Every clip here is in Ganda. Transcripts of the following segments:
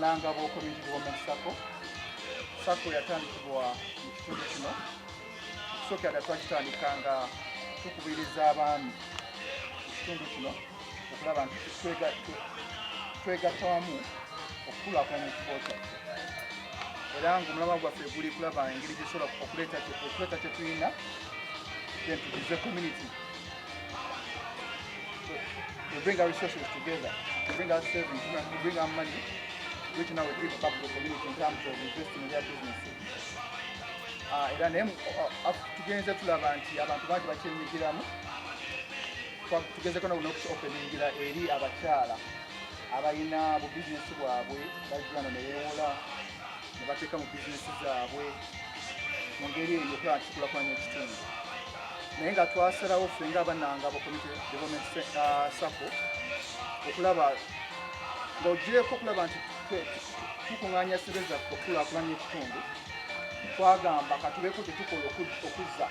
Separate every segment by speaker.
Speaker 1: Nangabo Community Development Sacco. Sacco yatandikibwa mu kitundu kino. Sookera twakitandikanga tukubiriza abaami mu kitundu kino okulaba nti twegatta wamu okukulaakulanya ekifo kyaffe. Era ng'omulamwa gwaffe guli kulaba engeri gisobola okuleeta kye tulina then to the community. We bring our resources together, we bring our savings, we bring our money, which now we give back to the community in terms of investing in their businesses. Era naye tugenze tulaba nti abantu bangi bakyenyigiramu, tugezeko n'okuopeningira eri abakyala abalina bu bizinesi bwabwe bajjano ne beewola ne bateeka mu bizinesi zaabwe mu ngeri eyo okulaba nti tukulakulanya ekitundu. Naye nga twasalawo ffe ng'abannangabo Community Development Sacco okulaba ng'ogireko okulaba nti tukuŋŋaanya ssente zaffe okukulaakulanya ekitundu, twagamba katubeeko tetukola okuzza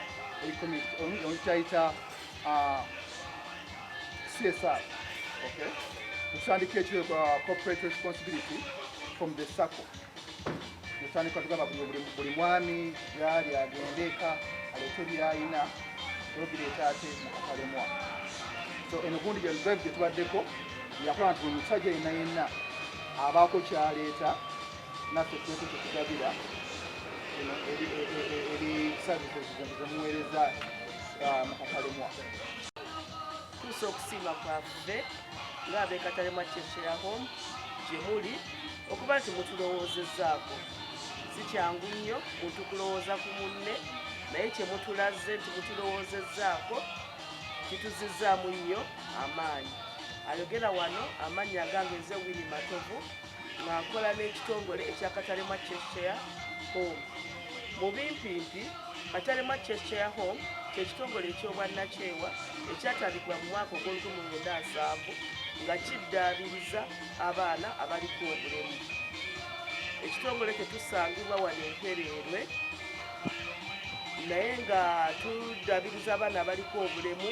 Speaker 1: olutayita CSR, okay? Tutandika ekyo corporate responsibility from the Sacco. Tutandika tugamba buli mwami byali agende eka aleete byayina obireeta ate mukalemwa. So eno gundi gye tubaddeko yakola nti buli musajja yenna abaako kyaleeta naffe tuleke kyetugabira eri services zemuweereza mu kakalemwa.
Speaker 2: Tuusa okusiima kwaffe ng'ab'ekatalemwa Cheshire Home gye muli okuba nti mutulowoozezaako. Si kyangu nnyo muntu kulowooza ku munne, naye kye mutulaze nti mutulowoozezaako kituzizzaamu nnyo amaanyi. Ayogera wano amannya agange nze Winnie Matovu nga nkola n'ekitongole eky'Akatalema Cheshire Home. Mu bimpimpi Akatalema Cheshire Home ky'ekitongole eky'obwannakyewa ekyatandikibwa mu mwaka ogw'olukumi-1907 nga kiddaabiriza abaana abaliko obulemu. Ekitongole kye tusangibwa wano Empereerwe, naye nga tuddaabiriza abaana abaliko obulemu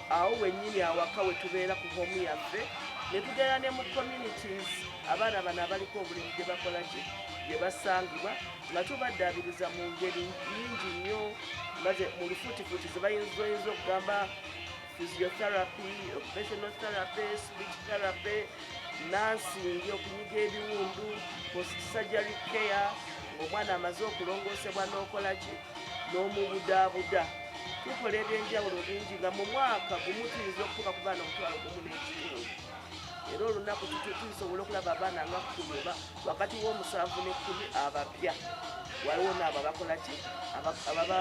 Speaker 2: awo wennyini awaka we tubeera ku home yaffe, ne tugenda ne mu communities abaana bano abaliko obulemu gye bakola ki gye basangibwa nga tubaddaabiriza mu ngeri nnyingi nnyo maze mu lufuutifuuti ze bayinza okugamba physiotherapy, occupational therapy, speech therapy, nursing, okunyiga ebiwundu, post-surgery care, ng'omwana amaze okulongoosebwa n'okola ki n'omubudaabuda. Tukola ebyenjawulo bingi nga mu mwaka gumu tuyinza okutuuka ku baana omutwalo gumu n'ekitundu. Era olunaku tusobola okulaba abaana nga 10 wakati w'omusanvu ne 10 abapya. Waliwo n'abo abakola ki ababa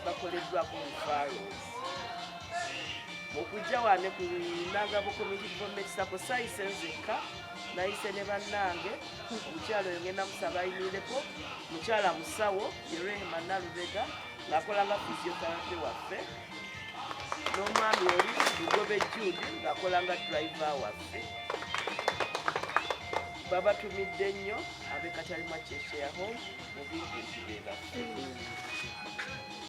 Speaker 2: bakoleddwako referrals. Okujja wane ku Nangabo Community Development Sacco sayise nzekka, nayise ne bannange, omukyala oyo ngenda musaba ayimirireko, mukyala musawo ye Rehema Nalubega ng'akolanga physiotherapy waffe, n'omwami oli Lugobe Jude ng'akolanga driver waffe. Babatumidde nnyo ab'Ekatalema Cheshire Home mu bintu ebibaffe.